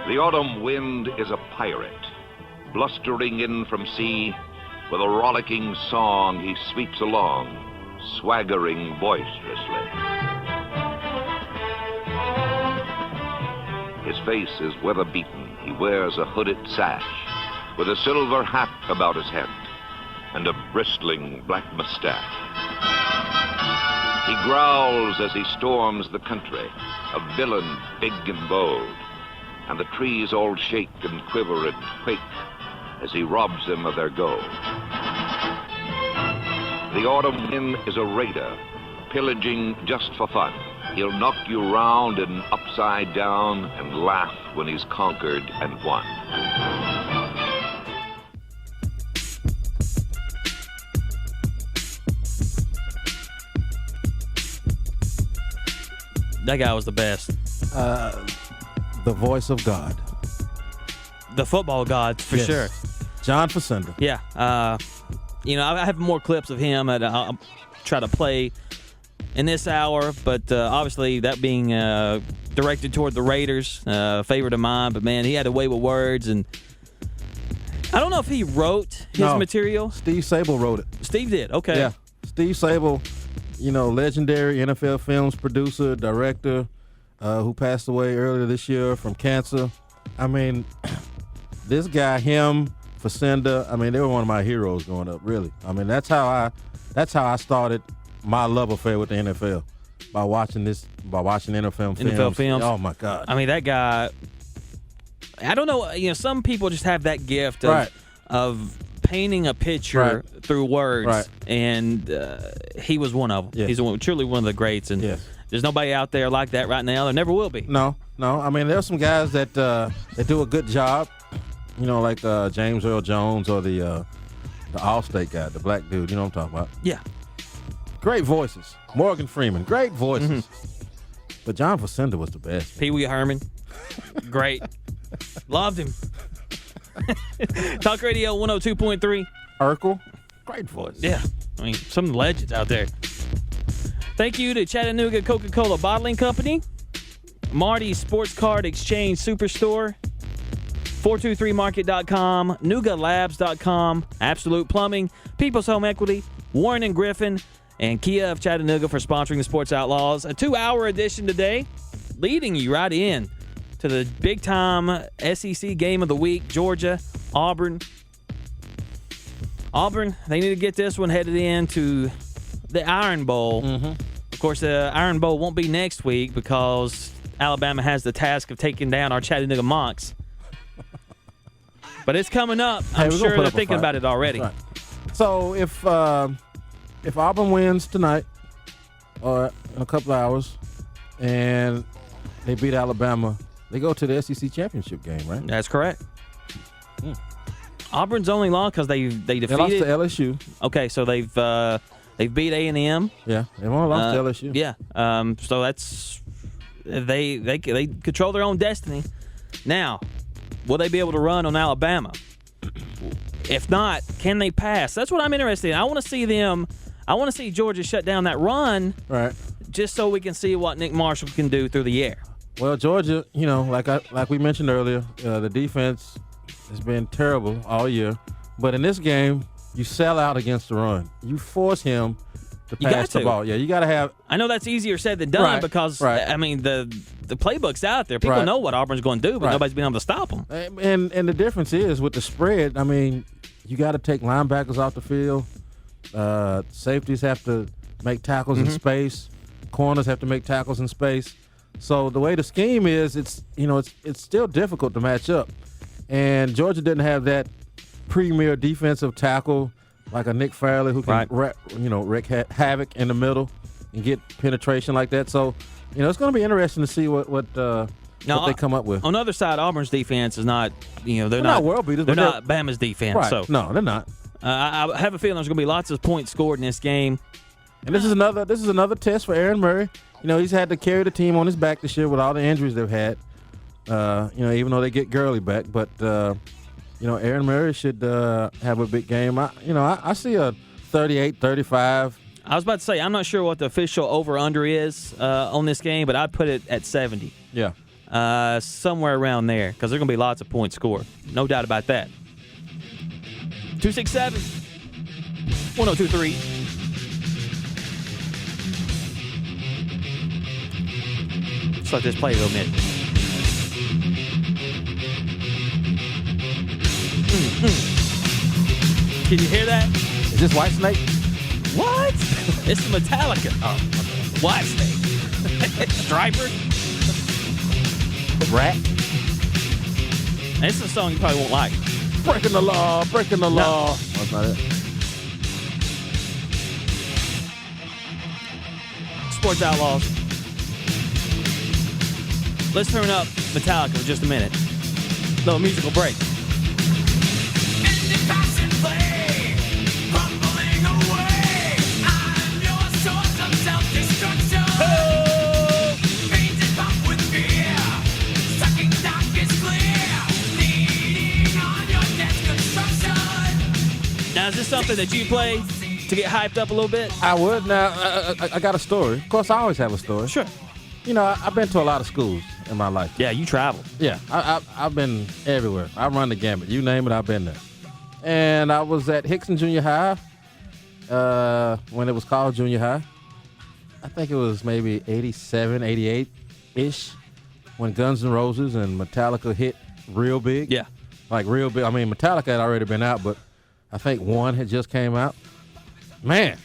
The autumn wind is a pirate, blustering in from sea. With a rollicking song, he sweeps along, swaggering boisterously. His face is weather-beaten. He wears a hooded sash with a silver hat about his head and a bristling black mustache. He growls as he storms the country, a villain big and bold, and the trees all shake and quiver and quake as he robs them of their gold. The autumn wind is a raider, pillaging just for fun. He'll knock you round and upside down and laugh when he's conquered and won. That guy was the best. The voice of God. The football god, for sure. John Facenda. Yeah. I have more clips of him that I'll try to play in this hour, but obviously that being directed toward the Raiders, favorite of mine. But, man, he had a way with words, and I don't know if he wrote his material. Steve Sable wrote it. Steve did, okay. Yeah. Steve Sable, legendary NFL films producer, director, who passed away earlier this year from cancer. I mean, this guy, him, Facenda, they were one of my heroes growing up, really. That's how I started my love affair with the NFL, by watching NFL films. Oh my God. That guy, I don't know, some people just have that gift of painting a picture through words, and he was one of them. Yes. He's truly one of the greats, and there's nobody out there like that right now. There never will be. No. There's some guys that do a good job, like James Earl Jones or the Allstate guy, the black dude. You know what I'm talking about? Yeah. Great voices. Morgan Freeman, great voices. Mm-hmm. But John Facenda was the best. Pee Wee Herman, great. Loved him. Talk Radio 102.3. Urkel, great voice. Yeah, some legends out there. Thank you to Chattanooga Coca-Cola Bottling Company, Marty's Sports Card Exchange Superstore, 423market.com, NugaLabs.com, Absolute Plumbing, People's Home Equity, Warren and Griffin, and Kia of Chattanooga for sponsoring the Sports Outlaws. A 2-hour edition today, leading you right in to the big-time SEC game of the week, Georgia, Auburn. Auburn, they need to get this one headed into the Iron Bowl. Mm-hmm. Of course, the Iron Bowl won't be next week because Alabama has the task of taking down our Chattanooga Mocs. But it's coming up. I'm sure they're thinking about it already. Right. So if Auburn wins tonight or in a couple of hours and they beat Alabama, they go to the SEC championship game, right? That's correct. Auburn's only lost because they defeated. They lost to LSU. Okay, so they've beat A&M. Yeah, they've only lost to LSU. Yeah, so that's they control their own destiny. Now, will they be able to run on Alabama? If not, can they pass? That's what I'm interested in. I want to see them. I want to see Georgia shut down that run, right? Just so we can see what Nick Marshall can do through the air. Well, Georgia, like we mentioned earlier, the defense has been terrible all year. But in this game, you sell out against the run. You force him to pass the ball. Yeah, you got to have. I know that's easier said than done because the playbook's out there. People know what Auburn's going to do, but nobody's been able to stop them. And the difference is with the spread. You got to take linebackers off the field. Safeties have to make tackles in space. Corners have to make tackles in space. So the way the scheme is, it's still difficult to match up. And Georgia didn't have that premier defensive tackle like a Nick Fairley who can wreak havoc in the middle and get penetration like that. So, it's going to be interesting to see what they come up with. On the other side, Auburn's defense is not, they're not world beaters. They're not Bama's defense. Right. So no, they're not. I have a feeling there's going to be lots of points scored in this game. And this is another test for Aaron Murray. He's had to carry the team on his back this year with all the injuries they've had. Even though they get Gurley back, but Aaron Murray should have a big game. I see a 38-35. I was about to say, I'm not sure what the official over-under is on this game, but I'd put it at 70. Yeah. Somewhere around there, because there's going to be lots of points scored. No doubt about that. 267-1023. Just let this play a little minute. Can you hear that? Is this Whitesnake? What? It's Metallica. Oh, Whitesnake. Striper. Rat. This is a song you probably won't like. Breaking the law, breaking the law. That's not it. Sports Outlaws. Let's turn up Metallica for just a minute. Little musical break. Now, is this something that you play to get hyped up a little bit? I would. Now, I got a story. Of course, I always have a story. Sure. You know, I've been to a lot of schools in my life. Yeah, you travel. Yeah, I've been everywhere. I run the gamut. You name it, I've been there. And I was at Hickson Junior High when it was called Junior High. I think it was maybe 87, 88-ish when Guns N' Roses and Metallica hit real big. Yeah. Like real big. I mean, Metallica had already been out, but I think one had just came out. Man.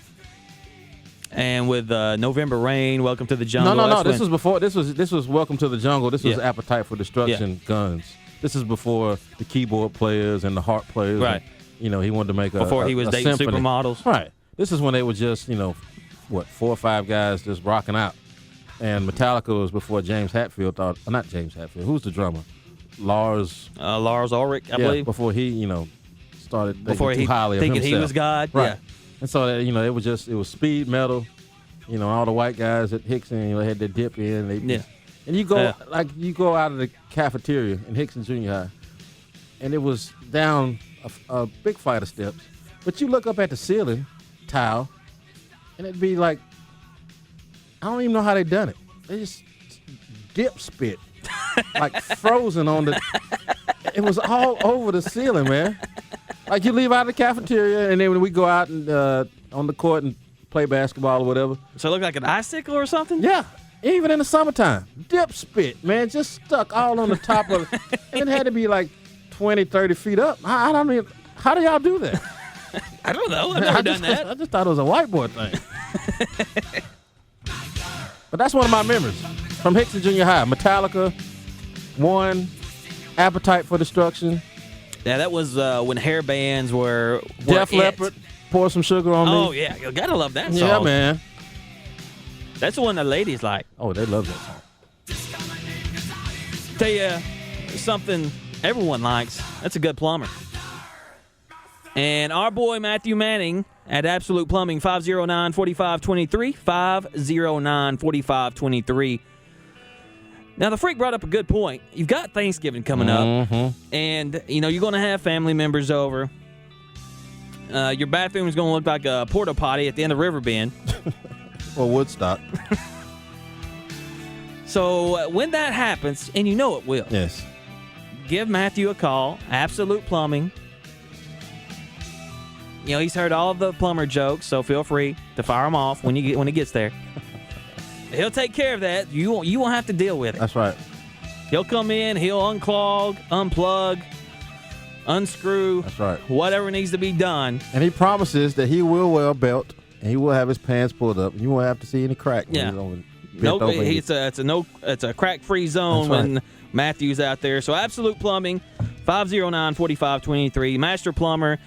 And with November Rain, Welcome to the Jungle. No. This was before. This was Welcome to the Jungle. This was Yeah. Appetite for Destruction. Guns. This is before the keyboard players and the harp players. Right. And, you know, he wanted to make Before he was a dating symphony. supermodels. Right. This is when they were just, 4 or 5 guys just rocking out. And Metallica was before James Hetfield thought. Not James Hetfield. Who's the drummer? Lars Ulrich, I believe. Before he, started Before thinking he too highly of thinking himself. he was God. Right. Yeah. And so, it was speed metal. All the white guys at Hickson, had their dip in. And you go out of the cafeteria in Hickson Junior High, and it was down a big flight of steps. But you look up at the ceiling tile, and it'd be like, I don't even know how they done it. They just dip spit, like frozen on the. It was all over the ceiling, man. Like you leave out of the cafeteria, and then when we go out and on the court and play basketball or whatever. So it looked like an icicle or something? Yeah. Even in the summertime. Dip spit, man. Just stuck all on the top of it. And it had to be like 20, 30 feet up. I don't mean, how do y'all do that? I don't know. I've never done that. I just thought it was a white boy thing. But that's one of my memories from Hickson Junior High. Metallica, One, Appetite for Destruction. Yeah, that was when hair bands were Def Leppard, Pour Some Sugar on Me. Oh, yeah. You gotta love that song. Yeah, man. That's the one the ladies like. Oh, they love that song. Tell you something everyone likes. That's a good plumber. And our boy Matthew Manning at Absolute Plumbing, 509-4523, 509-4523. Now, the freak brought up a good point. You've got Thanksgiving coming up, and, you're going to have family members over. Your bathroom is going to look like a porta potty at the end of Riverbend. Or Woodstock. So when that happens, and you know it will, Yes. give Matthew a call, Absolute Plumbing. He's heard all of the plumber jokes, so feel free to fire them off when he gets there. He'll take care of that. You won't have to deal with it. That's right. He'll come in, he'll unclog, unplug, unscrew. That's right. Whatever needs to be done. And he promises that he will wear a belt and he will have his pants pulled up. You won't have to see any crack. Yeah. No, It's a crack-free zone when Matthew's out there. So Absolute Plumbing, 509-4523. Master Plumber.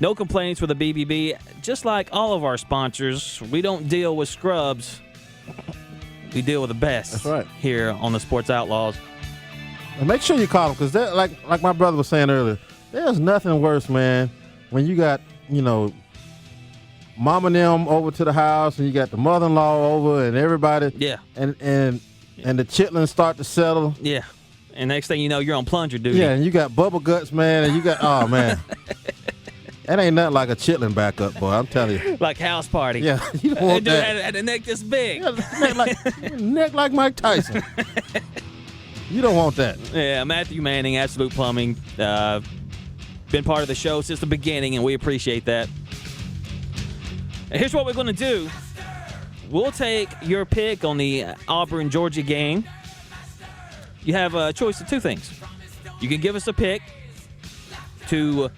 No complaints with the BBB. Just like all of our sponsors, we don't deal with scrubs. We deal with the best. That's right. Here on the Sports Outlaws. And make sure you call them because, like my brother was saying earlier, there's nothing worse, man, when you got, mom and them over to the house and you got the mother-in-law over and everybody. Yeah. And the chitlins start to settle. Yeah. And next thing you know, you're on plunger duty. Yeah, and you got bubble guts, man, and you got, oh, man. That ain't nothing like a chitlin backup, boy. I'm telling you. Like house party. Yeah, you don't want Dude that. had a neck this big. Yeah, neck like Mike Tyson. You don't want that. Yeah, Matthew Manning, Absolute Plumbing. Been part of the show since the beginning, and we appreciate that. And here's what we're going to do. We'll take your pick on the Auburn-Georgia game. You have a choice of two things. You can give us a pick to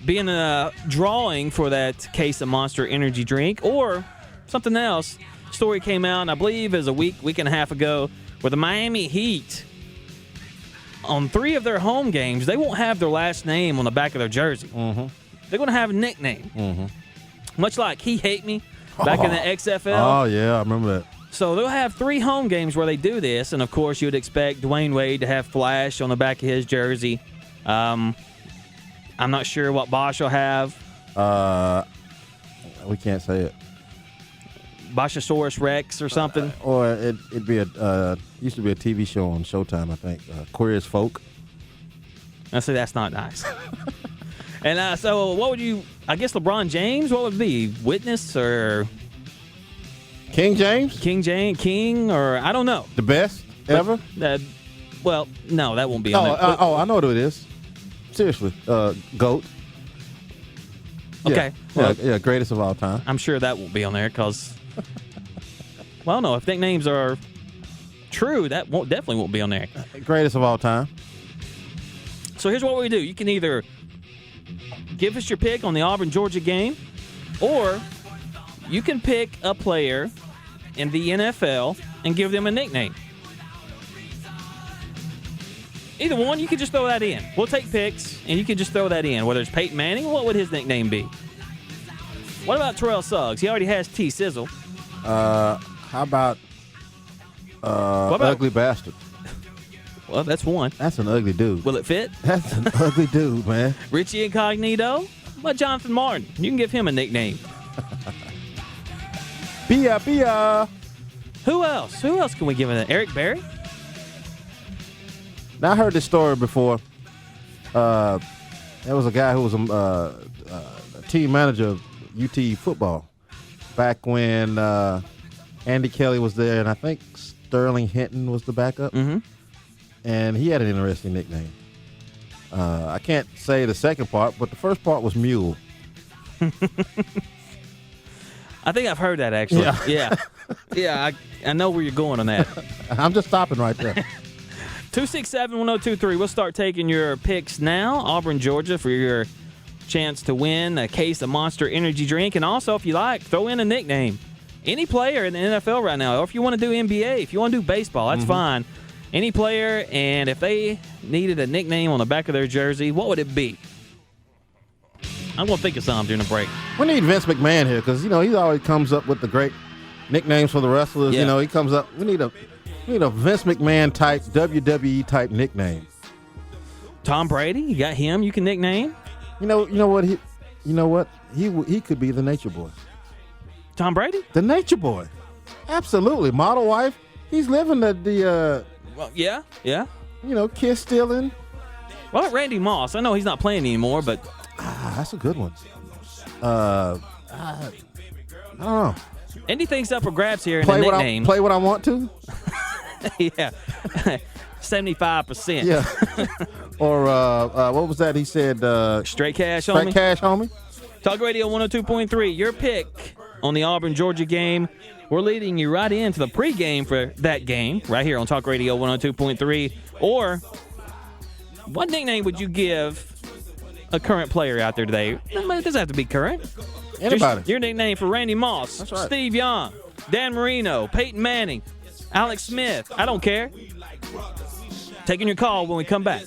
be in a drawing for that case of Monster Energy drink, or something else. Story came out, I believe, is a week and a half ago, where the Miami Heat, on 3 of their home games, they won't have their last name on the back of their jersey. Mm-hmm. They're going to have a nickname. Mm-hmm. Much like He Hate Me back in the XFL. Oh, yeah, I remember that. So they'll have 3 home games where they do this, and of course you'd expect Dwayne Wade to have Flash on the back of his jersey. I'm not sure what Bosch will have. We can't say it. Boschosaurus Rex or something. Or it'd be used to be a TV show on Showtime, I think. Queer as Folk. I say that's not nice. And so what would you, I guess LeBron James, what would it be? Witness or King James? King, or I don't know. The best ever? Well, no, that won't be on there. I know what it is. Seriously. GOAT. Okay. Yeah, Well, greatest of all time. I'm sure that won't be on there because, well, no, if nicknames are true, that definitely won't be on there. Greatest of all time. So here's what we do. You can either give us your pick on the Auburn-Georgia game, or you can pick a player in the NFL and give them a nickname. Either one, you can just throw that in. We'll take picks, and you can just throw that in. Whether it's Peyton Manning, what would his nickname be? What about Terrell Suggs? He already has T-Sizzle. How about Ugly Bastard? Well, that's one. That's an ugly dude. Will it fit? That's an ugly dude, man. Richie Incognito? What about Jonathan Martin? You can give him a nickname. Bia. Who else? Who else can we give it? Eric Berry? Now, I heard this story before. There was a guy who was a team manager of UT football back when Andy Kelly was there, and I think Sterling Hinton was the backup. Mm-hmm. And he had an interesting nickname. I can't say the second part, but the first part was Mule. I think I've heard that, actually. Yeah, I know where you're going on that. I'm just stopping right there. 267-1023. We'll start taking your picks now. Auburn, Georgia, for your chance to win a case of Monster Energy drink. And also, if you like, throw in a nickname. Any player in the NFL right now, or if you want to do NBA, if you want to do baseball, that's fine. Any player, and if they needed a nickname on the back of their jersey, what would it be? I'm going to think of something during the break. We need Vince McMahon here because, he always comes up with the great nicknames for the wrestlers. Yeah. He comes up. We need a Vince McMahon type, WWE type nickname. Tom Brady, you got him you can nickname? You know what? He could be the Nature Boy. Tom Brady? The Nature Boy. Absolutely. Model wife. He's living the Well, yeah. kiss stealing. Well, Randy Moss. I know he's not playing anymore, but That's a good one. I don't know. anything's up for grabs here in Play the what nickname. play what I want to. Yeah. 75%. Yeah. Or what was that? He said Straight cash, straight homie. cash, homie. Talk Radio 102.3. Your pick on the Auburn-Georgia game. We're leading you right into the pregame for that game right here on Talk Radio 102.3. Or what nickname would you give a current player out there today? It doesn't have to be current. Anybody. Just your nickname for Randy Moss, That's right. Steve Young, Dan Marino, Peyton Manning, Alex Smith. I don't care. Taking your call when we come back.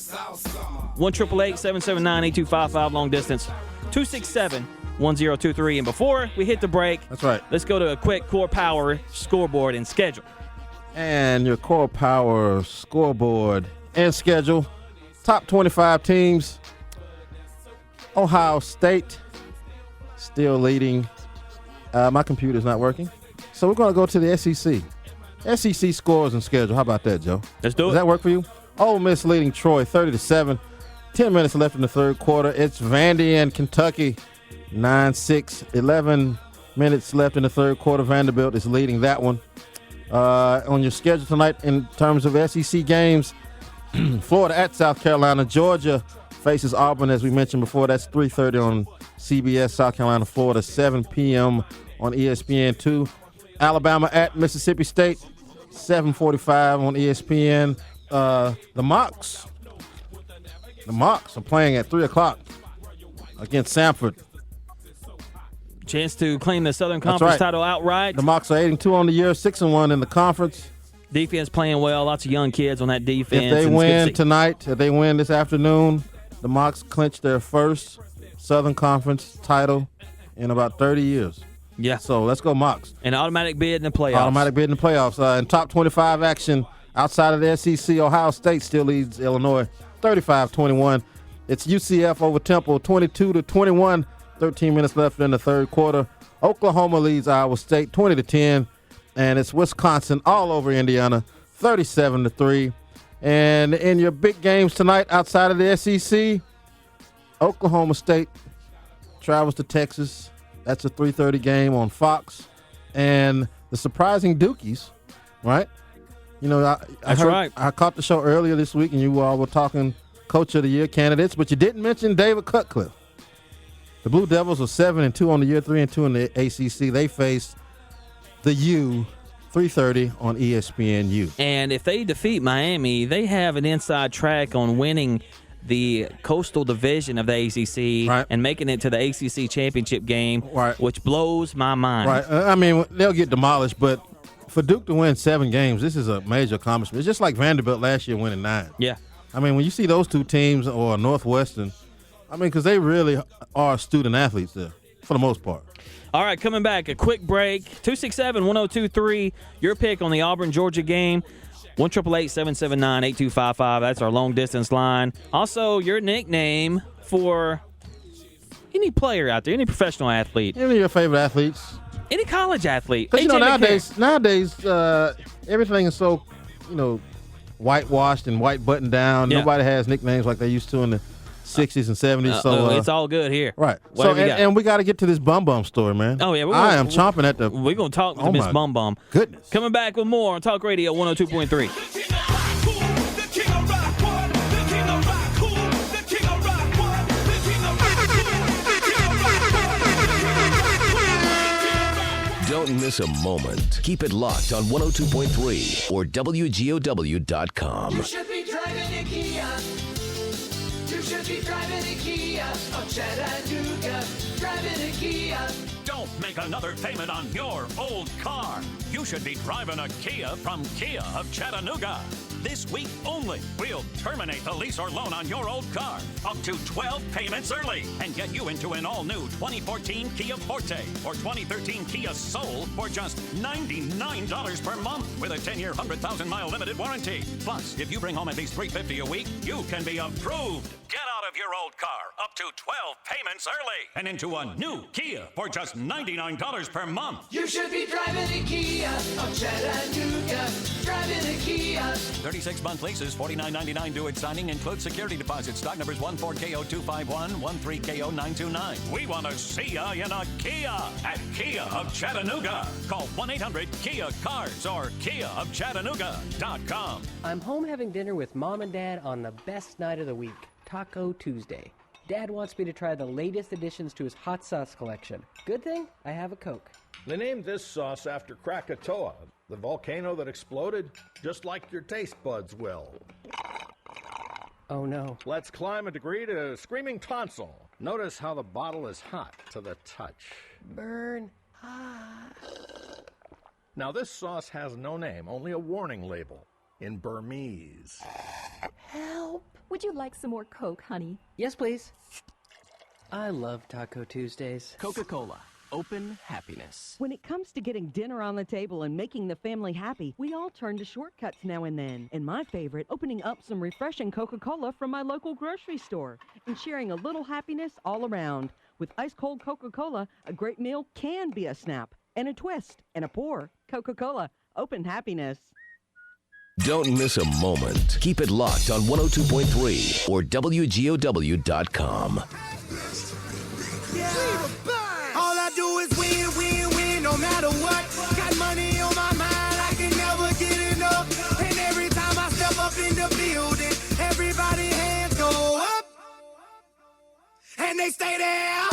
1-888-779-8255 long distance. 267-1023. And before we hit the break, That's right. let's go to a quick Core Power scoreboard and schedule. And your Core Power scoreboard and schedule. Top 25 teams. Ohio State still leading. My computer's not working. So we're going to go to the SEC. SEC scores and schedule. How about that, Joe? Let's do it. Does that work for you? Ole Miss leading Troy 30-7. 10 minutes left in the third quarter. It's Vandy and Kentucky 9-6. 11 minutes left in the third quarter. Vanderbilt is leading that one. On your schedule tonight in terms of SEC games, Florida at South Carolina. Georgia faces Auburn, as we mentioned before. That's 3:30 on CBS. South Carolina, Florida, 7 p.m. on ESPN2. Alabama at Mississippi State, 7:45 on ESPN. The Mocs are playing at 3 o'clock against Samford. Chance to claim the Southern Conference title outright. The Mocs are 8-2 on the year, 6-1 in the conference. Defense playing well. Lots of young kids on that defense. If they win tonight, if they win this afternoon, the Mocs clinch their first Southern Conference title in about 30 years. Yeah. So let's go Mocs. An automatic bid in the playoffs. In top 25 action outside of the SEC, Ohio State still leads Illinois 35-21. It's UCF over Temple 22-21. 13 minutes left in the third quarter. Oklahoma leads Iowa State 20-10. And it's Wisconsin all over Indiana 37-3. And in your big games tonight outside of the SEC, Oklahoma State travels to Texas. That's a 3:30 game on Fox. And the surprising Dukies, right? You know, I caught the show earlier this week, and you all were talking Coach of the Year candidates, but you didn't mention David Cutcliffe. The Blue Devils are 7-2 on the year, 3-2 in the ACC. They face the U, 3:30 on ESPNU. And if they defeat Miami, they have an inside track on winning the Coastal Division of the ACC and making it to the ACC championship game, which blows my mind. Right. I mean, they'll get demolished, but for Duke to win 7 games, this is a major accomplishment. It's just like Vanderbilt last year winning 9. Yeah. I mean, when you see those two teams or Northwestern, I mean, because they really are student athletes there for the most part. All right, coming back, a quick break. 267-1023, your pick on the Auburn-Georgia game. 1-888-779-8255. That's our long-distance line. Also, your nickname for any player out there, any professional athlete. Any of your favorite athletes. Any college athlete. Because, you know, nowadays everything is so, you know, whitewashed and white buttoned down. Yeah. Nobody has nicknames like they used to in the 60s and 70s. So it's all good here. Right. And we got to get to this Bum Bum story, man. Oh, yeah. I am chomping at the... We're going to talk to Miss Bum Bum. Goodness. Coming back with more on Talk Radio 102.3. Don't miss a moment. Keep it locked on 102.3 or WGOW.com. You should be driving a Kia. You should be driving a Kia of Chattanooga. Driving a Kia. Don't make another payment on your old car. You should be driving a Kia from Kia of Chattanooga. This week only, we'll terminate the lease or loan on your old car up to 12 payments early and get you into an all-new 2014 Kia Forte or 2013 Kia Soul for just $99 per month with a 10-year, 100,000-mile limited warranty. Plus, if you bring home at least $350 a week, you can be approved. Get out of your old car up to 12 payments early and into a new Kia for just $99 per month. You should be driving a Kia of Chattanooga. Driving a Kia. 36-month leases, $49.99 due at signing, includes security deposit. Stock numbers 14KO251, 13KO929. We want to see ya in a Kia at Kia of Chattanooga. Call 1-800-KIA-CARS or KiaofChattanooga.com. I'm home having dinner with Mom and Dad on the best night of the week, Taco Tuesday. Dad wants me to try the latest additions to his hot sauce collection. Good thing I have a Coke. They named this sauce after Krakatoa, the volcano that exploded, just like your taste buds will. Oh no. Let's climb a degree to screaming tonsil. Notice how the bottle is hot to the touch. Burn hot. Now this sauce has no name, only a warning label in Burmese. Help. Would you like some more Coke, honey? Yes, please. I love Taco Tuesdays. Coca-Cola. Open happiness. When it comes to getting dinner on the table and making the family happy, we all turn to shortcuts now and then. And my favorite, opening up some refreshing Coca-Cola from my local grocery store and sharing a little happiness all around. With ice-cold Coca-Cola, a great meal can be a snap and a twist and a pour. Coca-Cola. Open happiness. Don't miss a moment. Keep it locked on 102.3 or WGOW.com. All I do is win, win, win, no matter what. Got money on my mind, I can never Everybody hands go up. And they stay there.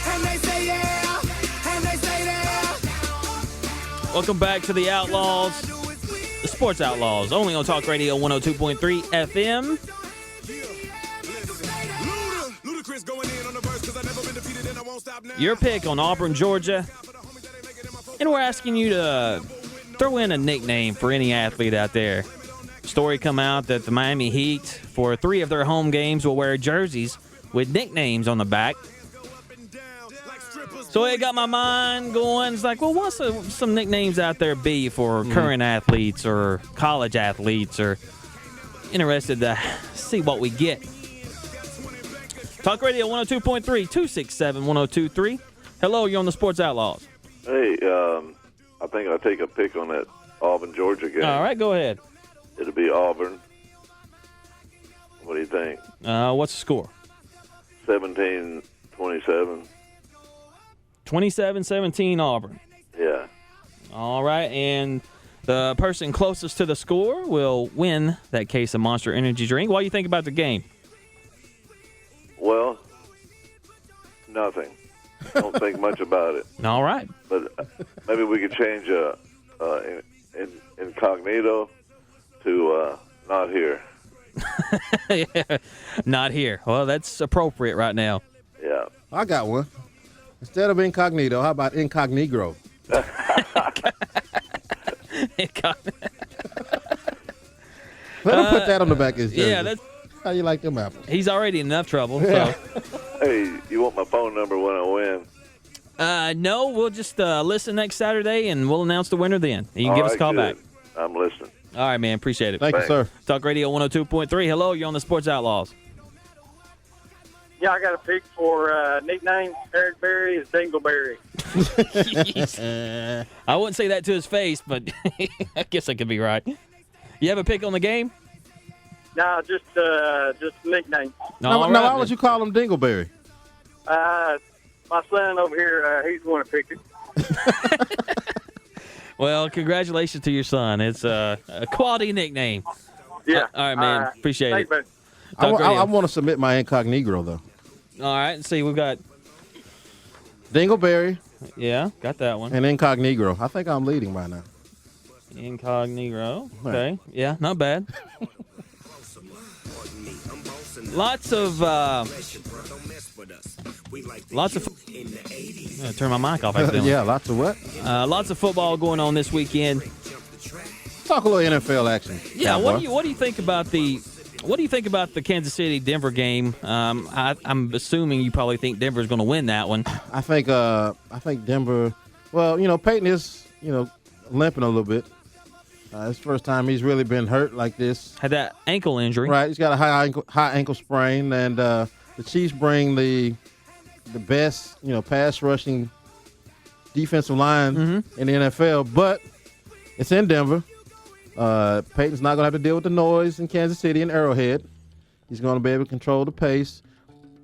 And they say yeah. And they stay there. Welcome back to the Outlaws, the Sports Outlaws, only on Talk Radio 102.3 FM. Your pick on Auburn, Georgia. And we're asking you to throw in a nickname for any athlete out there. Story come out that the Miami Heat, for 3 of their home games, will wear jerseys with nicknames on the back. So it got my mind going. It's like, well, what's some nicknames out there be for current athletes or college athletes, or interested to see what we get. Talk Radio 102.3, 267-1023. Hello, you're on the Sports Outlaws. Hey, I think I'll take a pick on that Auburn-Georgia game. All right, go ahead. It'll be Auburn. What do you think? What's the score? 17-27. 27-17 Auburn. Yeah. All right, and the person closest to the score will win that case of Monster Energy drink. What do you think about the game? Well, nothing. Don't think much about it. All right. But maybe we could change incognito to not here. Yeah, not here. Well, that's appropriate right now. Yeah. I got one. Instead of incognito, how about incognito? Let him put that on the back of his jersey. Yeah, that's how you like them apples. He's already in enough trouble. Yeah. So. Hey, you want my phone number when I win? No, we'll just listen next Saturday, and we'll announce the winner then. You can give us a call back. I'm listening. All right, man. Appreciate it. Thank you, sir. Talk Radio 102.3. Hello, you're on the Sports Outlaws. Yeah, I got a pick for nickname. Eric Berry is Dingleberry. I wouldn't say that to his face, but I guess I could be right. You have a pick on the game? No, just nickname. Now, why would you call him Dingleberry? My son over here, he's the one that picked it. Well, congratulations to your son. It's a quality nickname. Yeah. All right, man. Appreciate it. Thanks, I want to submit my incognito, though. All right. Let's see. We've got Dingleberry. Yeah, got that one. And incognito. I think I'm leading by now. Incognito. Okay. Yeah, not bad. Lots of turn my mic off. Yeah, lots of what? Lots of football going on this weekend. Talk a little NFL action. Yeah, what do you think about the Kansas City Denver game? I'm assuming you probably think Denver's going to win that one. I think Denver. Well, Peyton is limping a little bit. It's the first time he's really been hurt like this. Had that ankle injury. Right, he's got a high ankle sprain, and the Chiefs bring the best pass rushing defensive line in the NFL, but it's in Denver. Peyton's not going to have to deal with the noise in Kansas City and Arrowhead. He's going to be able to control the pace,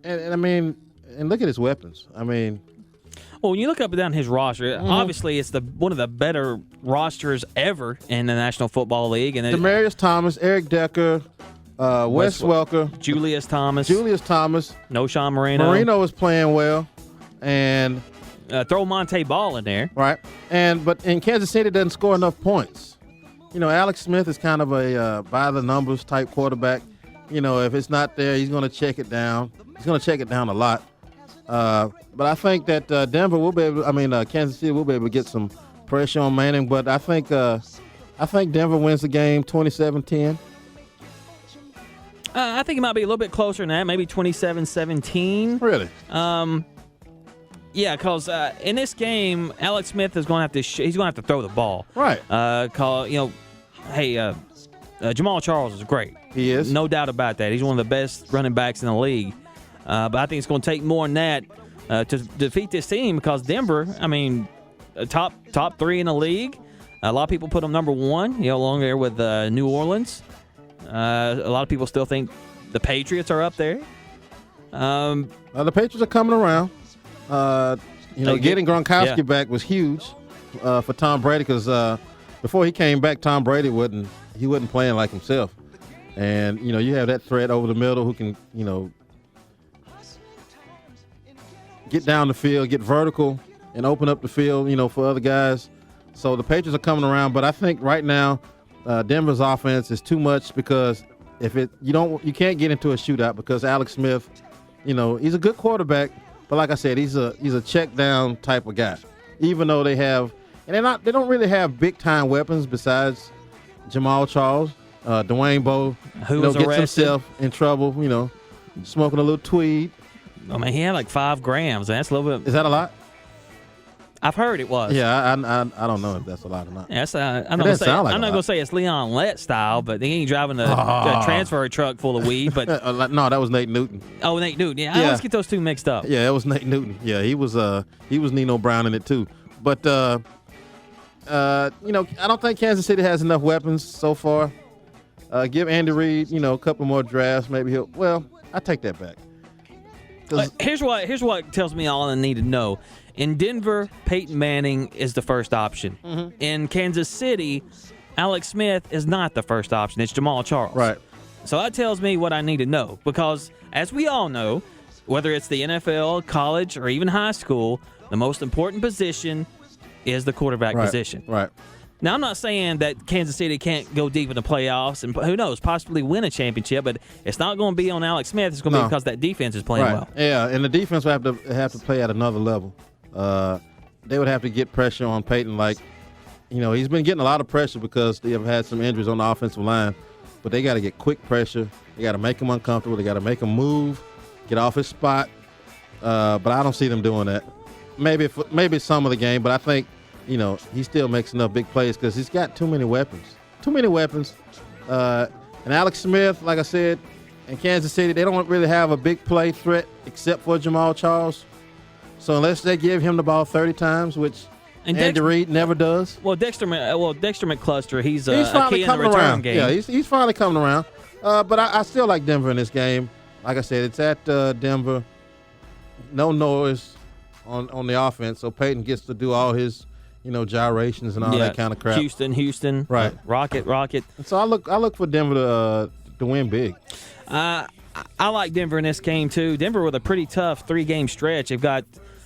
and look at his weapons. Well, when you look up and down his roster, obviously it's one of the better rosters ever in the National Football League. And Demaryius Thomas, Eric Decker, Wes Welker, Julius Thomas, no Sean Marino. Marino is playing well, and throw Monte Ball in there, right? But in Kansas City, doesn't score enough points. Alex Smith is kind of a by the numbers type quarterback. If it's not there, he's going to check it down. He's going to check it down a lot. But I think that Denver will be able. Kansas City will be able to get some pressure on Manning. But I think Denver wins the game 27-10. I think it might be a little bit closer than that, maybe 27-17. Really? Yeah, because in this game, Alex Smith is going to have to he's going to have to throw the ball. Right. Jamal Charles is great. He is. No doubt about that. He's one of the best running backs in the league. But I think it's going to take more than that to defeat this team because Denver, top 3 in the league. A lot of people put them number 1, along there with New Orleans. A lot of people still think the Patriots are up there. The Patriots are coming around. Getting Gronkowski back was huge for Tom Brady because before he came back, Tom Brady wasn't playing like himself. And, you have that threat over the middle who can, get down the field, get vertical, and open up the field, for other guys. So the Patriots are coming around, but I think right now Denver's offense is too much because you can't get into a shootout because Alex Smith, he's a good quarterback, but like I said, he's a check down type of guy. Even though they don't really have big time weapons besides Jamal Charles, Dwayne Bowe, who was gets arrested. himself in trouble, smoking a little tweed. I mean, he had like 5 grams. That's a little bit. Is that a lot? I've heard it was. Yeah, I don't know if that's a lot or not. Yes, I'm not gonna say it's Leon Lett style, but he ain't driving a transfer truck full of weed. But no, that was Nate Newton. Oh, Nate Newton. Yeah, I always get those two mixed up. Yeah, it was Nate Newton. Yeah, he was Nino Brown in it too. But I don't think Kansas City has enough weapons so far. Give Andy Reid, a couple more drafts. Maybe I take that back. Here's what tells me all I need to know. In Denver, Peyton Manning is the first option. Mm-hmm. In Kansas City, Alex Smith is not the first option. It's Jamal Charles. Right. So that tells me what I need to know because, as we all know, whether it's the NFL, college, or even high school, the most important position is the quarterback position. Right. Now, I'm not saying that Kansas City can't go deep in the playoffs and, who knows, possibly win a championship, but it's not going to be on Alex Smith. It's going to be because that defense is playing well. Yeah, and the defense will have to play at another level. They would have to get pressure on Peyton. He's been getting a lot of pressure because they have had some injuries on the offensive line, but they got to get quick pressure. They got to make him uncomfortable. They got to make him move, get off his spot. But I don't see them doing that. Maybe some of the game, but I think he still makes enough big plays because he's got too many weapons. And Alex Smith, like I said, in Kansas City, they don't really have a big play threat except for Jamal Charles. So unless they give him the ball 30 times, which Andy Reid never does. Well, Dexter McCluster, he's finally a key in the coming return around. game. Yeah, he's finally coming around. But I still like Denver in this game. Like I said, it's at Denver. No noise on the offense, so Peyton gets to do all his gyrations and all that kind of crap. Houston, right? Rocket. And so I look for Denver to win big. I like Denver in this game too. Denver with a pretty tough 3-game stretch. They've got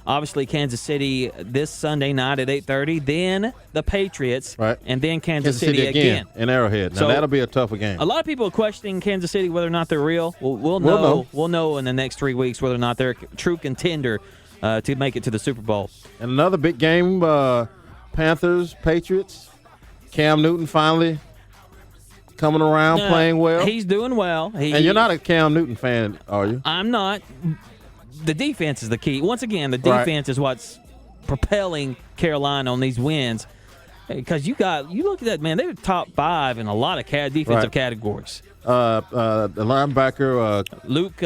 obviously Kansas City this Sunday night at 8:30, then the Patriots, right, and then Kansas City again in Arrowhead. Now that'll be a tougher game. A lot of people are questioning Kansas City whether or not they're real. We'll know. We'll know in the next 3 weeks whether or not they're a true contender to make it to the Super Bowl. And another big game. Panthers, Patriots. Cam Newton finally coming around, playing well. He's doing well. And you're not a Cam Newton fan, are you? I'm not. The defense is the key. Once again, the defense is what's propelling Carolina on these wins. Because you look at that, man, they're top 5 in a lot of defensive categories. The linebacker, Luke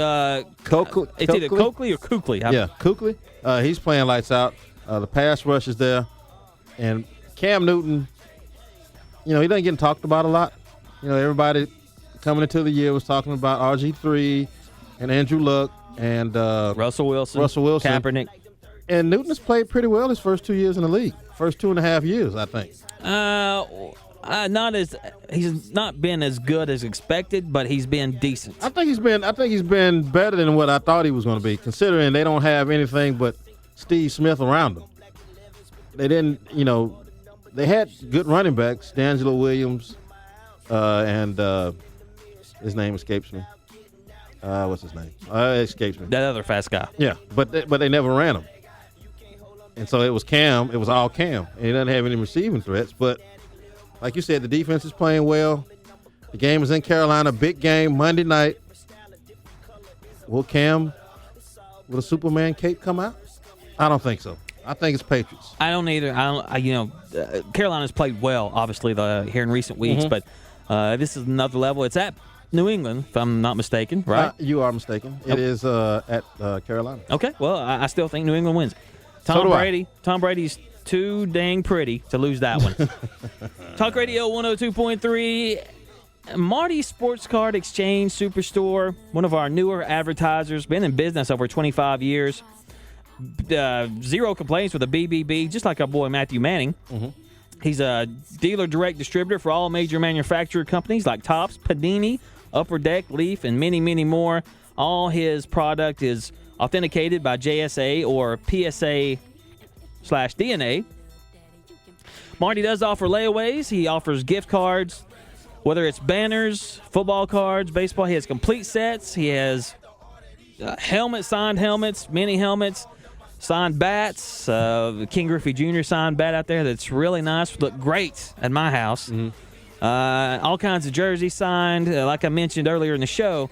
Coakley. It's either Coakley or Kuechly. Yeah, Kuechly. He's playing lights out. The pass rush is there. And Cam Newton, he doesn't get talked about a lot. Everybody coming into the year was talking about RG3 and Andrew Luck and Russell Wilson, Kaepernick. And Newton has played pretty well his first 2 years in the league. First 2.5 years, I think. He's not been as good as expected, but he's been decent. I think he's been better than what I thought he was going to be, considering they don't have anything but Steve Smith around them. They didn't, they had good running backs, D'Angelo Williams, and his name escapes me. What's his name? It escapes me. That other fast guy. Yeah, but they never ran him. And so it was Cam. It was all Cam. And he doesn't have any receiving threats. But like you said, the defense is playing well. The game is in Carolina. Big game, Monday night. Will a Superman cape come out? I don't think so. I think it's Patriots. I don't either. Carolina's played well, obviously, here in recent weeks, but this is another level. It's at New England, if I'm not mistaken, right? You are mistaken. It is at Carolina. Okay, well, I still think New England wins. Tom Brady's too dang pretty to lose that one. Talk Radio 102.3. Marty Sports Card Exchange Superstore, one of our newer advertisers, been in business over 25 years. 0 complaints with a BBB, just like our boy Matthew Manning. Mm-hmm. He's a dealer direct distributor for all major manufacturer companies like Topps, Panini, Upper Deck, Leaf, and many, many more. All his product is authenticated by JSA or PSA/DNA. Marty does offer layaways. He offers gift cards, whether it's banners, football cards, baseball. He has complete sets. He has signed helmets, mini helmets, signed bats. King Griffey Jr. signed bat out there that's really nice. Would look great at my house. All kinds of jerseys signed. Like I mentioned earlier in the show,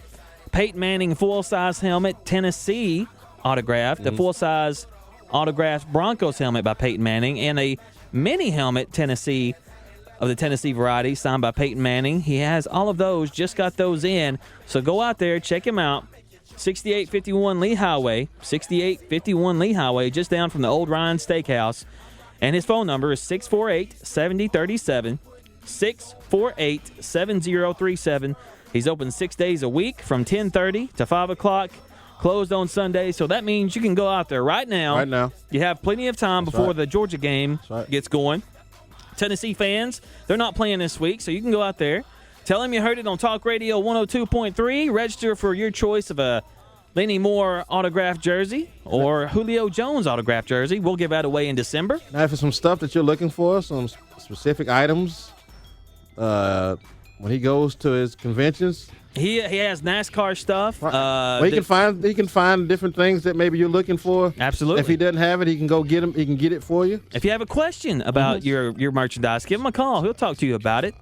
Peyton Manning full-size helmet, Tennessee autographed. The full-size autographed Broncos helmet by Peyton Manning, and a mini helmet Tennessee of the Tennessee variety signed by Peyton Manning. He has all of those, just got those in. So go out there, check him out. 6851 Lee Highway, 6851 Lee Highway, just down from the old Ryan Steakhouse. And his phone number is 648-7037, 648-7037. He's open 6 days a week from 10:30 to 5 o'clock. Closed on Sunday, so that means you can go out there right now. Right now. You have plenty of time before the Georgia game gets going. Tennessee fans, they're not playing this week, so you can go out there. Tell them you heard it on Talk Radio 102.3. Register for your choice of a Lenny Moore autographed jersey or Julio Jones autographed jersey. We'll give that away in December. Now, for some stuff that you're looking for, some specific items, when he goes to his conventions, he has NASCAR stuff. Well, he can find different things that maybe you're looking for. Absolutely. If he doesn't have it, he can go get them. He can get it for you. If you have a question about your merchandise, give him a call. He'll talk to you about it.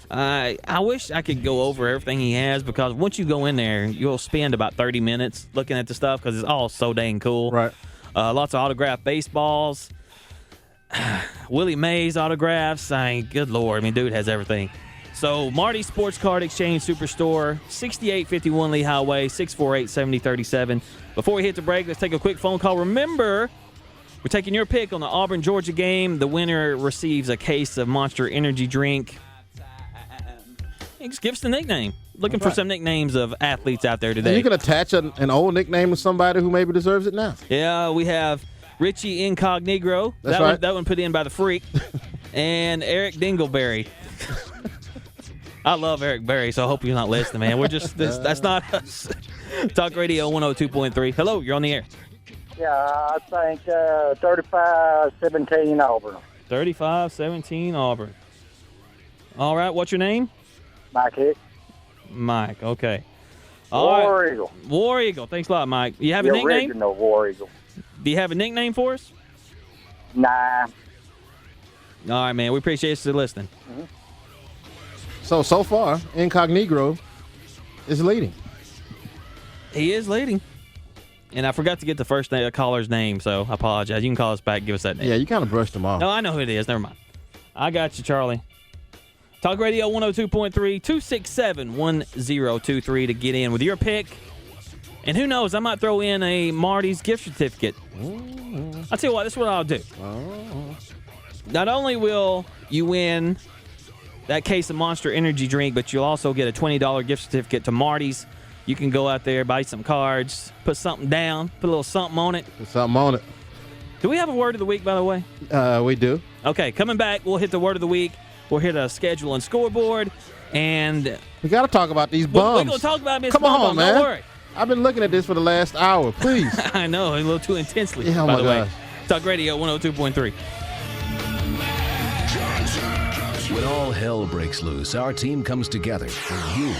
I wish I could go over everything he has, because once you go in there, you'll spend about 30 minutes looking at the stuff because it's all so dang cool. Right. Lots of autographed baseballs. Willie Mays autographs. Good Lord. Dude has everything. So, Marty Sports Card Exchange Superstore, 6851 Lee Highway, 648-7037. Before we hit the break, let's take a quick phone call. Remember, we're taking your pick on the Auburn-Georgia game. The winner receives a case of Monster Energy drink. Just give us the nickname. Looking for some nicknames of athletes out there today. And you can attach an old nickname to somebody who maybe deserves it now. Yeah, we have Richie Incognegro. That's right. That one put in by the Freak. And Eric Dingleberry. I love Eric Berry, so I hope you're not listening, man. We're just that's not us. Talk Radio 102.3. Hello, you're on the air. Yeah, I think 35-17 Auburn. 35-17 Auburn. All right, what's your name? Mike Hick. Mike, okay. War Eagle. War Eagle. Thanks a lot, Mike. You have a nickname? The original War Eagle. Do you have a nickname for us? Nah. All right, man. We appreciate you listening. Mm-hmm. So far, Incognegro is leading. He is leading. And I forgot to get the first caller's name, so I apologize. You can call us back and give us that name. Yeah, you kind of brushed him off. No, I know who it is. Never mind. I got you, Charlie. Talk Radio 102.3, 267-1023 to get in with your pick. And who knows, I might throw in a Marty's gift certificate. I'll tell you what, this is what I'll do. Not only will you win that case of Monster Energy drink, but you'll also get a $20 gift certificate to Marty's. You can go out there, buy some cards, put something down, put a little something on it. Put something on it. Do we have a word of the week, by the way? We do. Okay, coming back, we'll hit the word of the week. We'll hit a schedule and scoreboard, and we got to talk about these bums. We're going to talk about Miss Come on, man. Don't worry. I've been looking at this for the last hour. Please. I know, a little too intensely, yeah, by the gosh. way. Talk Radio 102.3. When all hell breaks loose, our team comes together for you.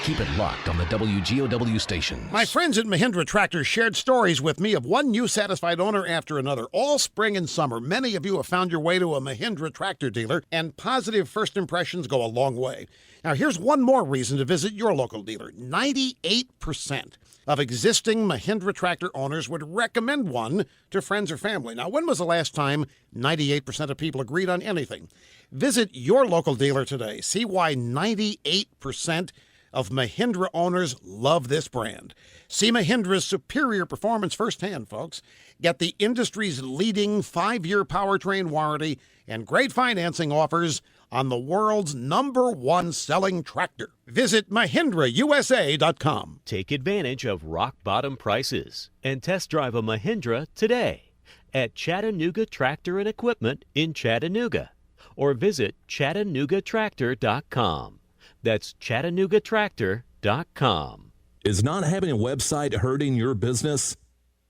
Keep it locked on the WGOW station. My friends at Mahindra Tractor shared stories with me of one new satisfied owner after another. All spring and summer, many of you have found your way to a Mahindra Tractor dealer, and positive first impressions go a long way. Now, here's one more reason to visit your local dealer. 98% of existing Mahindra Tractor owners would recommend one to friends or family. Now, when was the last time 98% of people agreed on anything? Visit your local dealer today. See why 98% of Mahindra owners love this brand. See Mahindra's superior performance firsthand, folks. Get the industry's leading 5-year powertrain warranty and great financing offers on the world's #1 selling tractor. Visit MahindraUSA.com. Take advantage of rock-bottom prices and test drive a Mahindra today at Chattanooga Tractor and Equipment in Chattanooga, or visit ChattanoogaTractor.com. That's ChattanoogaTractor.com. www.hr2.com. Is not having a website hurting your business?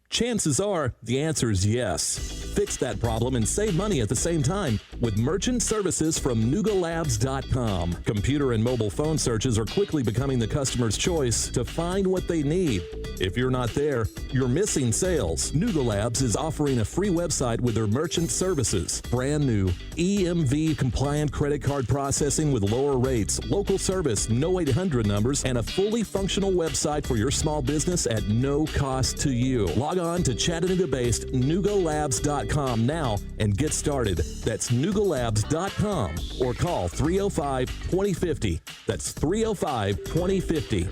Chances are the answer is yes. Fix that problem and save money at the same time with merchant services from NugaLabs.com. Computer and mobile phone searches are quickly becoming the customer's choice to find what they need. If you're not there, you're missing sales. Nuga Labs is offering a free website with their merchant services. Brand new EMV compliant credit card processing with lower rates, local service, no 800 numbers, and a fully functional website for your small business at no cost to you. Log on to Chattanooga-based NugaLabs.com now and get started. That's NugaLabs.com or call 305-2050. That's 305-2050.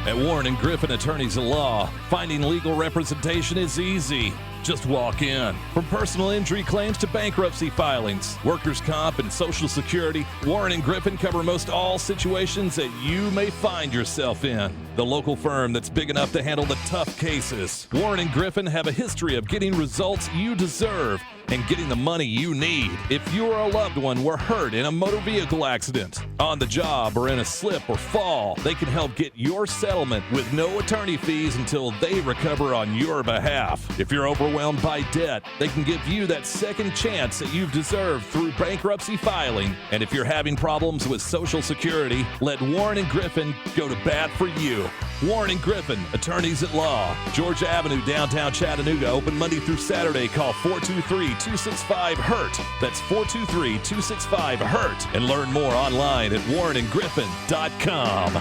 At Warren & Griffin Attorneys at Law, finding legal representation is easy. Just walk in. From personal injury claims to bankruptcy filings, workers' comp, and Social Security, Warren & Griffin cover most all situations that you may find yourself in. The local firm that's big enough to handle the tough cases. Warren & Griffin have a history of getting results you deserve and getting the money you need. If you or a loved one were hurt in a motor vehicle accident, on the job, or in a slip or fall, they can help get your settlement with no attorney fees until they recover on your behalf. If you're overwhelmed by debt, they can give you that second chance that you've deserved through bankruptcy filing. And if you're having problems with Social Security, let Warren & Griffin go to bat for you. Warren & Griffin, Attorneys at Law, Georgia Avenue, downtown Chattanooga, open Monday through Saturday. Call 423-265-HURT. That's 423-265-HURT. And learn more online at warrenandgriffin.com.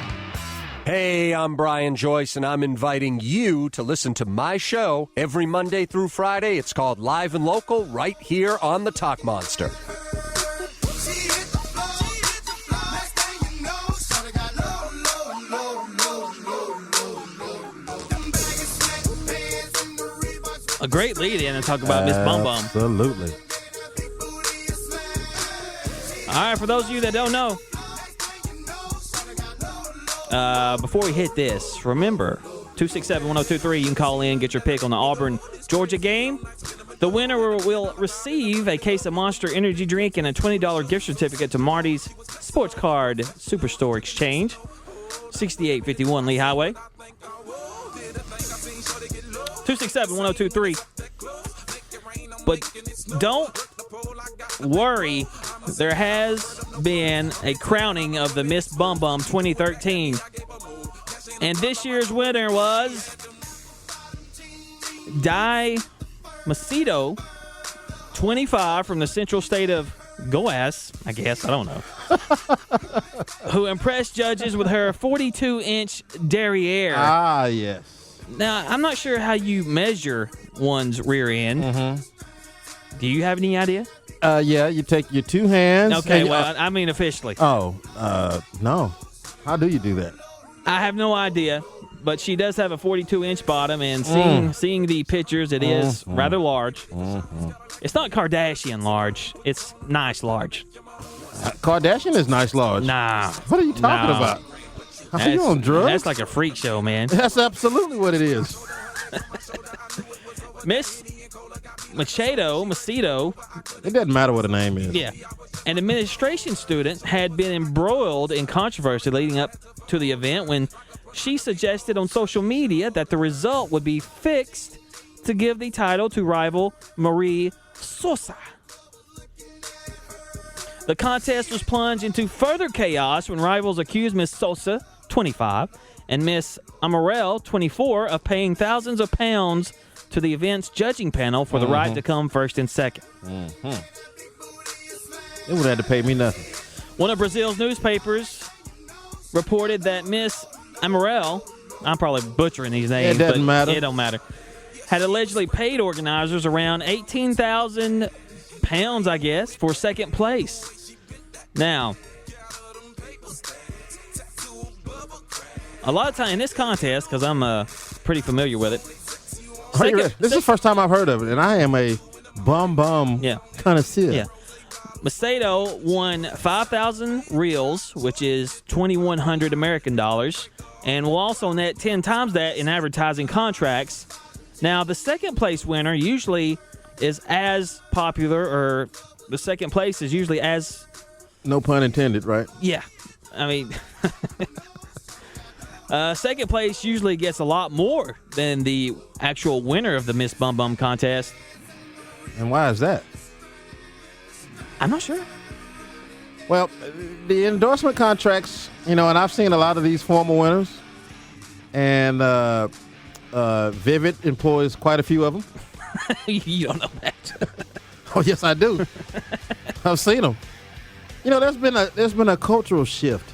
Hey, I'm Brian Joyce, and I'm inviting you to listen to my show every Monday through Friday. It's called Live and Local, right here on the Talk Monster. A great lead in and talk about Miss Bum Bum. Absolutely. All right, for those of you that don't know, before we hit this, remember, 267-1023, you can call in, get your pick on the Auburn-Georgia game. The winner will receive a case of Monster Energy drink and a $20 gift certificate to Marty's Sports Card Superstore Exchange, 6851 Lee Highway. 267-1023. But don't worry, there has been a crowning of the Miss Bum Bum 2013. And this year's winner was Di Macedo, 25, from the central state of Goas, I guess, I don't know, who impressed judges with her 42-inch derriere. Ah, yes. Now, I'm not sure how you measure one's rear end. Mm-hmm. Do you have any idea? Yeah, you take your two hands. Okay, well, I mean officially. Oh, no. How do you do that? I have no idea, but she does have a 42-inch bottom, and seeing the pictures, it is rather large. It's not Kardashian large. It's nice large. Kardashian is nice large. Nah. What are you talking about? Are you on drugs? That's like a freak show, man. That's absolutely what it is. Miss Macedo. It doesn't matter what the name is. Yeah. An administration student had been embroiled in controversy leading up to the event when she suggested on social media that the result would be fixed to give the title to rival Marie Sosa. The contest was plunged into further chaos when rivals accused Miss Sosa, 25, and Miss Amarell, 24, of paying thousands of pounds to the event's judging panel for the right to come first and second. They would have to pay me nothing. One of Brazil's newspapers reported that Miss Amarell, I'm probably butchering these names, it doesn't matter. It don't matter, had allegedly paid organizers around 18,000 pounds, I guess, for second place. Now, a lot of time in this contest, because I'm pretty familiar with it. This is the first time I've heard of it, and I am a bum connoisseur. Yeah. Macedo won 5,000 reals, which is 2,100 American dollars, and will also net 10 times that in advertising contracts. Now, the second place winner usually is as popular, or the second place is usually as... No pun intended, right? Yeah. I mean... Second place usually gets a lot more than the actual winner of the Miss Bum Bum contest. And why is that? I'm not sure. Well, the endorsement contracts, and I've seen a lot of these former winners, and Vivid employs quite a few of them. You don't know that. Oh, yes, I do. I've seen them. There's been a cultural shift.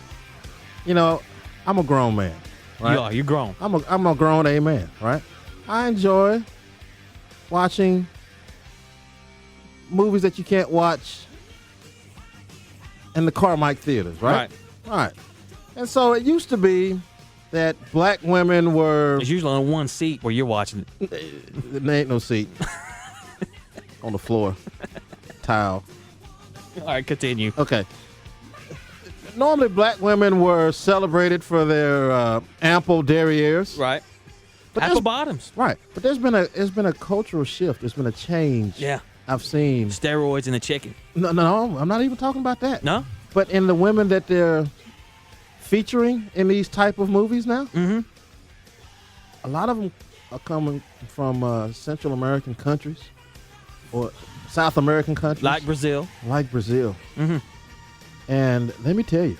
I'm a grown man. Right? You are. You're grown. I'm a grown A man, right? I enjoy watching movies that you can't watch in the Carmike theaters, right? Right. And so it used to be that black women were... It's usually on one seat where you're watching it. There ain't no seat. On the floor. Tile. All right, continue. Okay. Normally, black women were celebrated for their ample derrieres. Right. But Apple bottoms. Right. But there's been a cultural shift. There's been a change. Yeah. I've seen. Steroids in the chicken. No, I'm not even talking about that. No? But in the women that they're featuring in these type of movies now, a lot of them are coming from Central American countries or South American countries. Like Brazil. Mm-hmm. And let me tell you,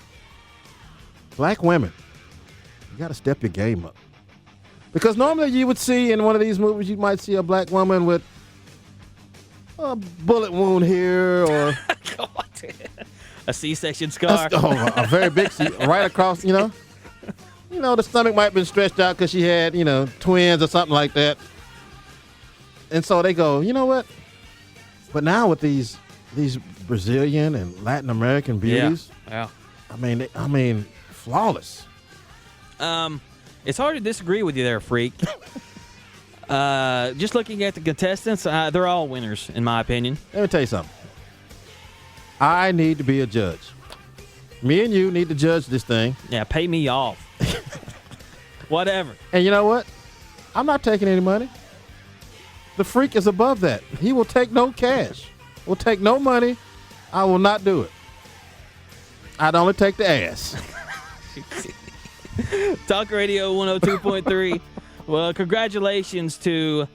black women, you got to step your game up. Because normally you would see in one of these movies, you might see a black woman with a bullet wound here or a C-section scar. A very big right across, the stomach might have been stretched out because she had, twins or something like that. And so they go, you know what? But now with these Brazilian and Latin American beauties, yeah. I mean, flawless. It's hard to disagree with you there, freak. Just looking at the contestants, they're all winners, in my opinion. Let me tell you something. I need to be a judge. Me and you need to judge this thing. Yeah, pay me off. Whatever. And you know what? I'm not taking any money. The freak is above that. He will take no cash. Will take no money. I will not do it. I'd only take the ass. Talk Radio 102.3. Well, congratulations to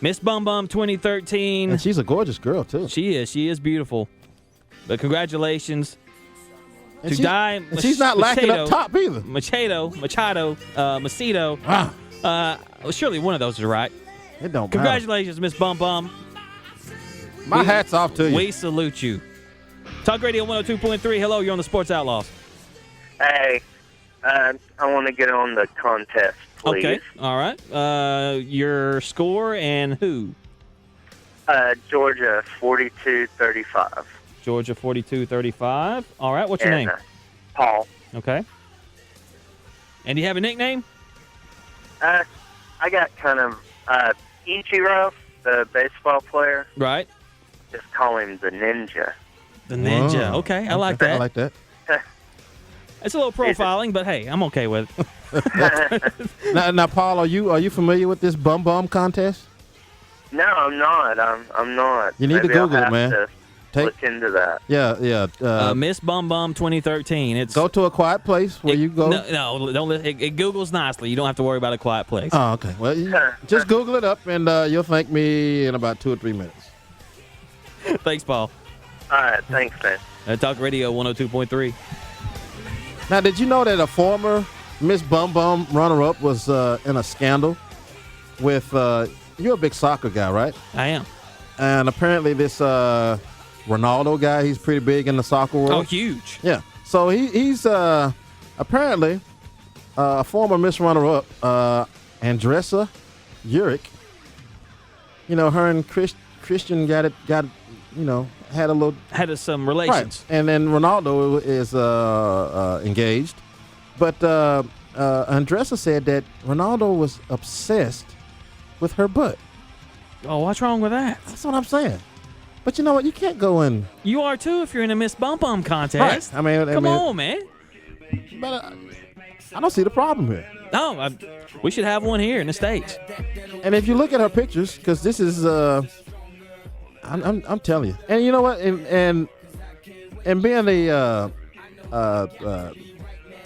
Miss Bum Bum 2013. And she's a gorgeous girl, too. She is. She is beautiful. But congratulations and to she's not lacking up top either. Machado, Macedo. Well, surely one of those is right. It don't Congratulations, Miss Bum Bum. My hat's off to you. We salute you. Talk Radio 102.3. Hello, you're on the Sports Outlaws. Hey, I want to get on the contest, please. Okay, all right. Your score and who? Georgia 42-35. Georgia 42-35. All right, what's your name? Paul. Okay. And do you have a nickname? I got kind of Ichiro, the baseball player. Right. Just call him the Ninja. The Ninja. Whoa. Okay, I like that. I like that. It's a little profiling, but hey, I'm okay with it. now, Paul, are you familiar with this bum bum contest? No, I'm not. I'm not. You need to Google it, man. Look into that. Yeah. Miss Bum Bum 2013. It's go to a quiet place where you go. No, don't. It Googles nicely. You don't have to worry about a quiet place. Oh, okay. Well, just Google it up, and you'll thank me in about 2 or 3 minutes. Thanks, Paul. All right. Thanks, man. Talk Radio 102.3. Now, did you know that a former Miss Bum Bum runner-up was in a scandal with? You're a big soccer guy, right? I am. And apparently, this Ronaldo guy, he's pretty big in the soccer world. Oh, huge. Yeah. So he's apparently a former Miss runner-up, Andressa Uric. Her and Christian got had some relations. Right. And then Ronaldo is engaged. But Andressa said that Ronaldo was obsessed with her butt. Oh, what's wrong with that? That's what I'm saying. But you know what? You can't go in. You are too if you're in a Miss Bum Bum contest. Right. Come on, man. But I don't see the problem here. No, we should have one here in the States. And if you look at her pictures, because this is, I'm telling you. And you know what? And being a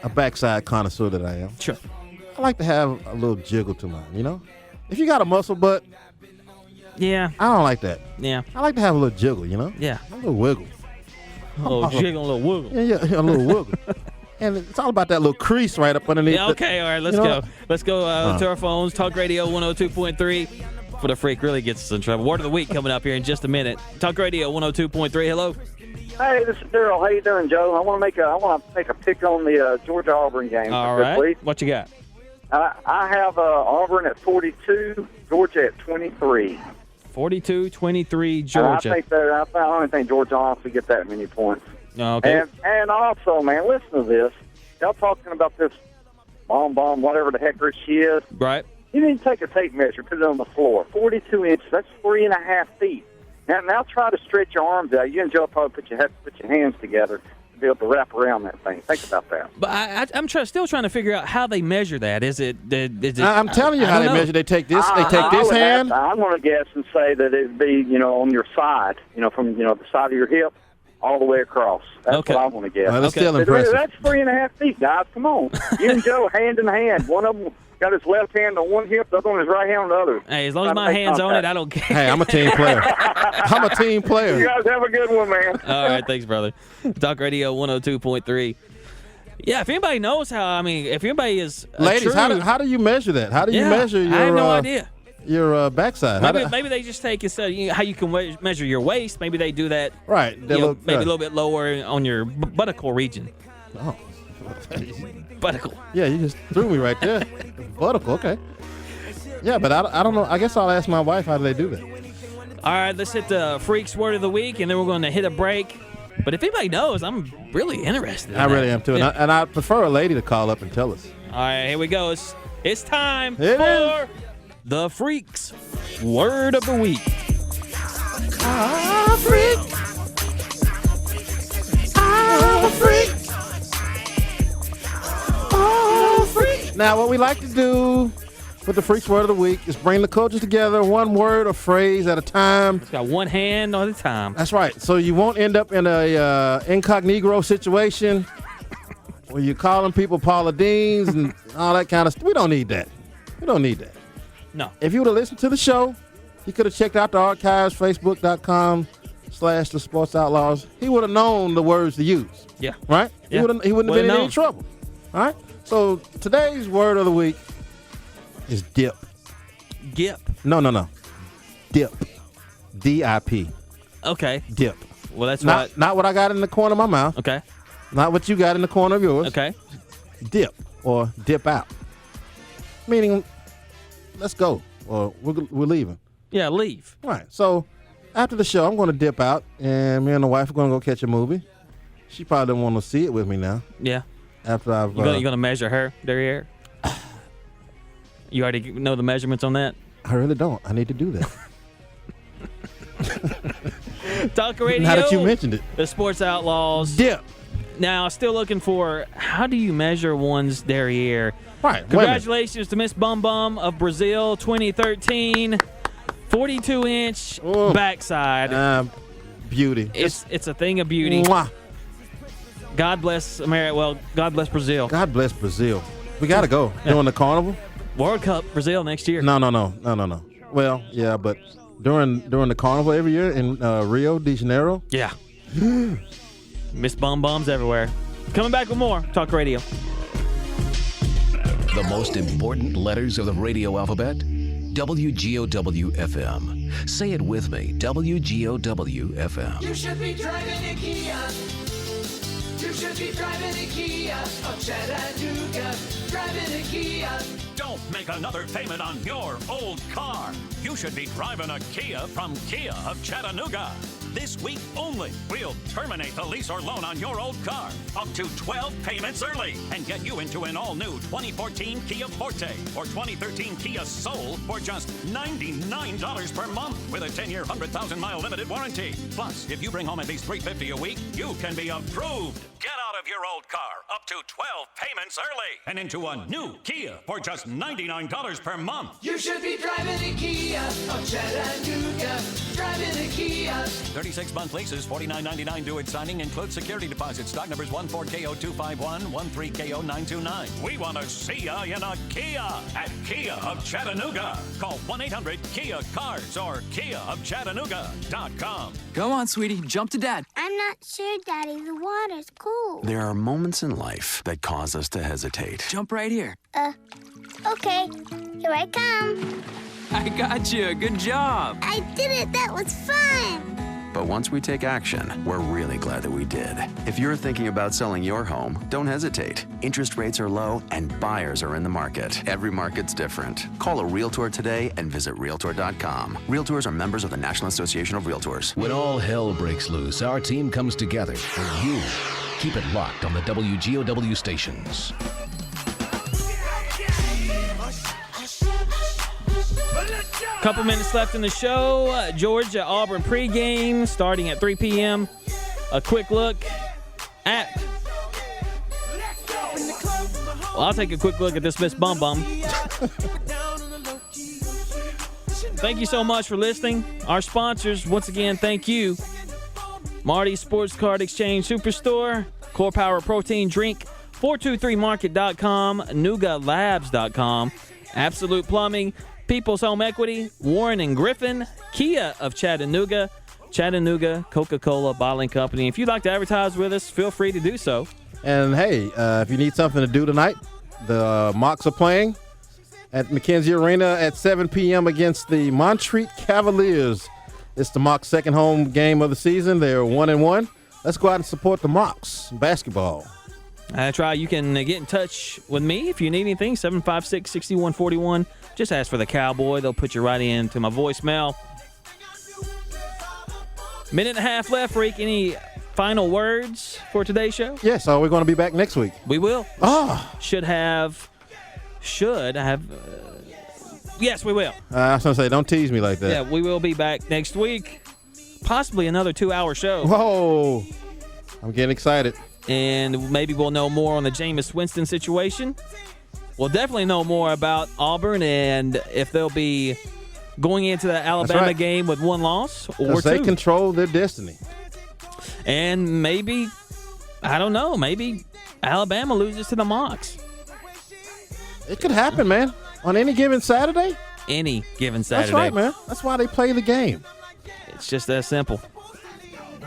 a backside connoisseur that I am. Sure. I like to have a little jiggle to mine, you know? If you got a muscle butt, yeah, I don't like that. Yeah. I like to have a little jiggle, you know? Yeah. A little wiggle. A little jiggle, a little wiggle. Yeah, a little wiggle. And it's all about that little crease right up underneath. Yeah, okay, all right, let's go. Let's go to our phones. Talk Radio 102.3. For the freak really gets us in trouble. Word of the week coming up here in just a minute. Talk Radio 102.3. Hello. Hey, this is Daryl. How you doing, Joe? I want to make a pick on the Georgia Auburn game. All right. Please. What you got? I have Auburn at 42, Georgia at 23. 42-23 Georgia. I don't think Georgia honestly get that many points. Okay. And also, man, listen to this. Y'all talking about this bomb, whatever the heck she is. Right. You need to take a tape measure, put it on the floor. 42 inches, that's 3.5 feet. Now try to stretch your arms out. You and Joe probably have to put your hands together to be able to wrap around that thing. Think about that. But I'm still trying to figure out how they measure that. Is it? I'm telling you how they measure. They take this. They take this hand. I'm going to guess and say that it'd be, on your side, from the side of your hip all the way across. That's what I want to guess. Well, that's still impressive. That's 3.5 feet, guys. Come on. You and Joe hand in hand. One of them got his left hand on one hip, the other one his right hand on the other. Hey, as long as my hand's on it, I don't care. Hey, I'm a team player. I'm a team player. You guys have a good one, man. All right, thanks, brother. Talk Radio 102.3. Yeah, if anybody knows if anybody is ladies, how do you measure that? How do you measure your? I have no idea. Your backside. Maybe they just take instead of how you can measure your waist. Maybe they do that. Right. Maybe a little bit lower on your buttock region. Oh. Buttock. Yeah, you just threw me right there. Buttock. Okay. Yeah, but I don't know. I guess I'll ask my wife how do they do that. All right, let's hit the Freaks Word of the Week, and then we're going to hit a break. But if anybody knows, I'm really interested. I really am too, and I prefer a lady to call up and tell us. All right, here we go. It's time for the Freaks Word of the Week. I'm a freak. I'm a freak. Oh, freak. Now, what we like to do with the Freaks Word of the Week is bring the coaches together, one word or phrase at a time. It's got one hand at a time. That's right. So you won't end up in a incognito situation where you're calling people Paula Deans and all that kind of stuff. We don't need that. We don't need that. No. If you would have listened to the show, he could have checked out the archives, facebook.com/the Sports Outlaws. He would have known the words to use. Yeah. Right? Yeah. He wouldn't have been in any trouble. All right? So today's word of the week is dip. Gip? No. Dip. D-I-P. Okay. Dip. Well, that's not what I got in the corner of my mouth. Okay. Not what you got in the corner of yours. Okay. Dip or dip out. Meaning, let's go or we're leaving. Yeah, leave. Right. So after the show, I'm going to dip out, and me and the wife are going to go catch a movie. She probably doesn't want to see it with me now. Yeah. After I've you're gonna measure her derriere. You already know the measurements on that? I really don't. I need to do that. Talk Radio. Now that you mentioned it. The Sports Outlaws. Dip. Now, still looking for how do you measure one's derriere? Right. Congratulations to Miss Bum Bum of Brazil 2013. 42-inch backside. Beauty. It's a thing of beauty. Mwah. God bless America. Well, God bless Brazil. God bless Brazil. We got to go. During the carnival? World Cup, Brazil next year. No. Well, yeah, but during the carnival every year in Rio de Janeiro? Yeah. Miss Bum Bums everywhere. Coming back with more Talk Radio. The most important letters of the radio alphabet? WGOW-FM. Say it with me. WGOW-FM. You should be driving a Kia. You should be driving a Kia of Chattanooga. Driving a Kia. Don't make another payment on your old car. You should be driving a Kia from Kia of Chattanooga. This week only, we'll terminate the lease or loan on your old car up to 12 payments early and get you into an all-new 2014 Kia Forte or 2013 Kia Soul for just $99 per month with a 10-year, 100,000-mile limited warranty. Plus, if you bring home at least $350 a week, you can be approved. Get out of your old car up to 12 payments early and into a new Kia for just $99 per month. You should be driving a Kia of Chattanooga. driving a Kia. 36-month leases, $49.99 due at signing, includes security deposits. Stock numbers 14KO251, 13KO929. We want to see ya in a Kia at Kia of Chattanooga. Call 1-800-KIA-CARS or KiaofChattanooga.com. Go on, sweetie. Jump to Dad. I'm not sure, Daddy. The water's cool. There are moments in life that cause us to hesitate. Jump right here. Okay. Here I come. I got you. Good job. I did it. That was fun. But once we take action, we're really glad that we did. If you're thinking about selling your home, don't hesitate. Interest rates are low and buyers are in the market. Every market's different. Call a Realtor today and visit Realtor.com. Realtors are members of the National Association of Realtors. When all hell breaks loose, our team comes together for you. Keep it locked on the WGOW stations. Couple minutes left in the show. Georgia-Auburn pregame starting at 3 p.m. A quick look at... Well, I'll take a quick look at this Miss Bum Bum. Thank you so much for listening. Our sponsors, once again, thank you. Marty's Sports Card Exchange Superstore, Core Power Protein Drink, 423market.com, NugaLabs.com, Absolute Plumbing, People's Home Equity, Warren and Griffin, Kia of Chattanooga, Chattanooga Coca-Cola Bottling Company. If you'd like to advertise with us, feel free to do so. And, hey, if you need something to do tonight, the Mocs are playing at McKenzie Arena at 7 p.m. against the Montreat Cavaliers. It's the Mocs' second home game of the season. They're 1-1. Let's go out and support the Mocs basketball. That's right. You can get in touch with me if you need anything, 756-6141. Just ask for the Cowboy. They'll put you right into my voicemail. Minute and a half left, Reek. Any final words for today's show? Yes, we're going to be back next week. We will. Should have. Yes, we will. I was going to say, don't tease me like that. Yeah, we will be back next week. Possibly another 2-hour show. Whoa. I'm getting excited. And maybe we'll know more on the Jameis Winston situation. We'll definitely know more about Auburn and if they'll be going into the Alabama game with one loss or two. They control their destiny. And maybe, I don't know, maybe Alabama loses to the Mocs. It could happen, man. On any given Saturday? Any given Saturday. That's right, man. That's why they play the game. It's just that simple.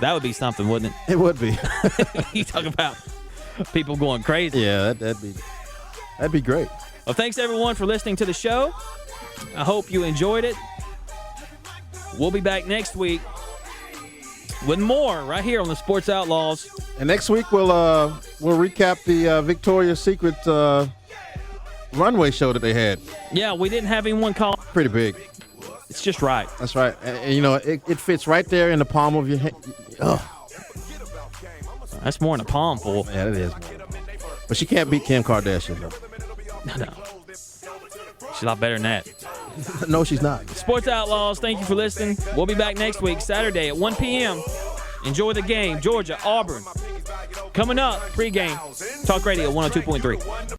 That would be something, wouldn't it? It would be. You talk about people going crazy. Yeah, that'd be great. Well, thanks, everyone, for listening to the show. I hope you enjoyed it. We'll be back next week with more right here on the Sports Outlaws. And next week we'll recap the Victoria's Secret runway show that they had. Yeah, we didn't have anyone call. Pretty big. It's just right. That's right. And you know, it fits right there in the palm of your hand. Ugh. That's more than a palm full. Yeah, it is. But she can't beat Kim Kardashian, though. No. She's a lot better than that. No, she's not. Sports Outlaws, thank you for listening. We'll be back next week, Saturday at 1 p.m. Enjoy the game. Georgia, Auburn. Coming up, pregame. Talk Radio 102.3.